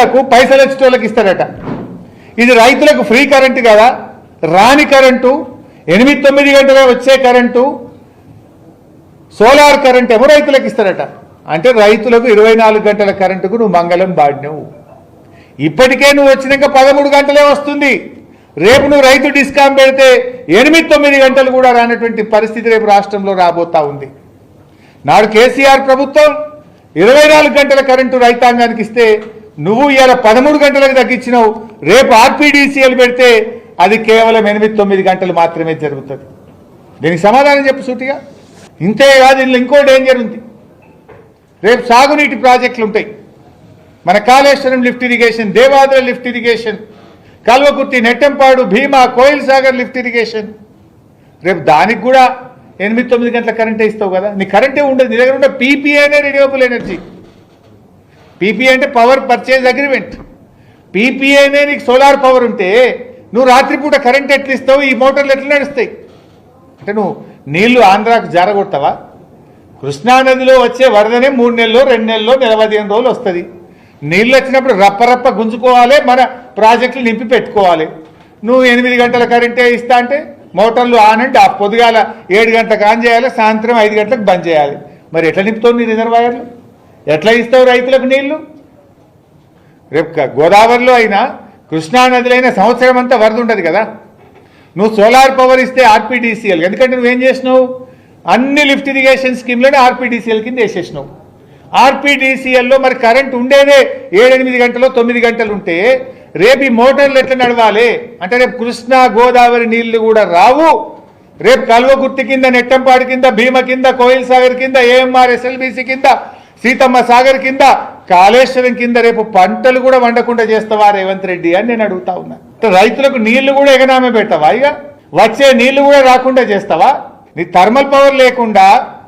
రైతులకు పైసలు వచ్చేటోళ్ళకి ఇస్తారట. ఇది రైతులకు ఫ్రీ కరెంటు కదా, రాని కరెంటు 8-9 గంటల వచ్చే కరెంటు సోలార్ కరెంట్ ఏమో రైతులకు ఇస్తారట. అంటే రైతులకు 24 గంటల కరెంటుకు నువ్వు మంగళం బాడినవు. ఇప్పటికే నువ్వు వచ్చినాక 13 గంటలే వస్తుంది. రేపు నువ్వు రైతు డిస్కాం పెడితే 8-9 గంటలు కూడా రానటువంటి పరిస్థితి రేపు రాష్ట్రంలో రాబోతా ఉంది. నాడు కేసీఆర్ ప్రభుత్వం 24 గంటల కరెంటు రైతాంగానికి ఇస్తే నువ్వు ఇలా 13 గంటలకు తగ్గించినావు. రేపు ఆర్పీడీసీఎల్ పెడితే అది కేవలం 8-9 గంటలు మాత్రమే జరుగుతుంది. దీనికి సమాధానం చెప్పు సూటిగా. ఇంతే కాదు, ఇందులో ఇంకో డేంజర్ ఉంది. రేపు సాగునీటి ప్రాజెక్టులు ఉంటాయి. మన కాళేశ్వరం లిఫ్ట్ ఇరిగేషన్, దేవాద్ర lift irrigation, Kalwakurthy, Nettempadu, Bhima, Koil Sagar lift irrigation. రేపు దానికి కూడా 8-9 గంటల కరెంటే ఇస్తావు కదా. నీ కరెంటే ఉండదు. నీ దగ్గర ఉండే పీపీఐనే రెన్యూవబుల్ ఎనర్జీ. పీపీఐ అంటే పవర్ పర్చేజ్ అగ్రిమెంట్. పీపీఐనే నీకు సోలార్ పవర్ ఉంటే నువ్వు రాత్రిపూట కరెంట్ ఎట్లా ఇస్తావు? ఈ మోటార్లు ఎట్లా నడుస్తాయి? అంటే నువ్వు నీళ్లు ఆంధ్రాకు జారగొడతావా? కృష్ణానదిలో వచ్చే వరదనే 3 నెలల్లో 2 నెలల్లో 15 రోజులు వస్తుంది. నీళ్ళు వచ్చినప్పుడు రప్పరప్ప గుంజుకోవాలి, మన ప్రాజెక్టులు నింపి పెట్టుకోవాలి. నువ్వు 8 గంటల కరెంటే ఇస్తా అంటే మోటార్లు ఆన్ అండ్ ఆఫ్. పొద్దుగాల 7 గంటలకు ఆన్ చేయాలి, సాయంత్రం 5 గంటలకు బంద్ చేయాలి. మరి ఎట్లా నింపుతావు నీ రిజర్వాయర్లు? ఎట్లా ఇస్తావు రైతులకు నీళ్లు? రేపు గోదావరిలో అయినా కృష్ణానదిలో అయినా సంవత్సరం అంతా వరద ఉండదు కదా. నువ్వు సోలార్ పవర్ ఇస్తే ఆర్పీడీసీఎల్, ఎందుకంటే నువ్వేం చేసినావు? అన్ని లిఫ్ట్ ఇరిగేషన్ స్కీమ్లోనే ఆర్పీడీసీఎల్ కింద వేసేసినావు. ఆర్పీడీసీఎల్లో మరి కరెంట్ ఉండేదే 7-8 గంటలు 9 గంటలు ఉంటే రేపు ఈ మోటార్లు ఎట్లా నడవాలి? అంటే రేపు కృష్ణా గోదావరి నీళ్లు కూడా రావు. రేపు కల్వకుర్తి కింద, నెట్టంపాడు కింద, భీమ కింద, కోయిల్ సాగర్ కింద, ఏఎంఆర్ ఎస్ఎల్బీసీ కింద, సీతమ్మ సాగర్ కింద, కాళేశ్వరం కింద రేపు పంటలు కూడా వండకుండా చేస్తావా రేవంత్ రెడ్డి అని నేను అడుగుతా ఉన్నా. రైతులకు నీళ్లు కూడా ఎగనామే పెట్టవా? ఇక వచ్చే నీళ్లు కూడా రాకుండా చేస్తావా? నీ థర్మల్ పవర్ లేకుండా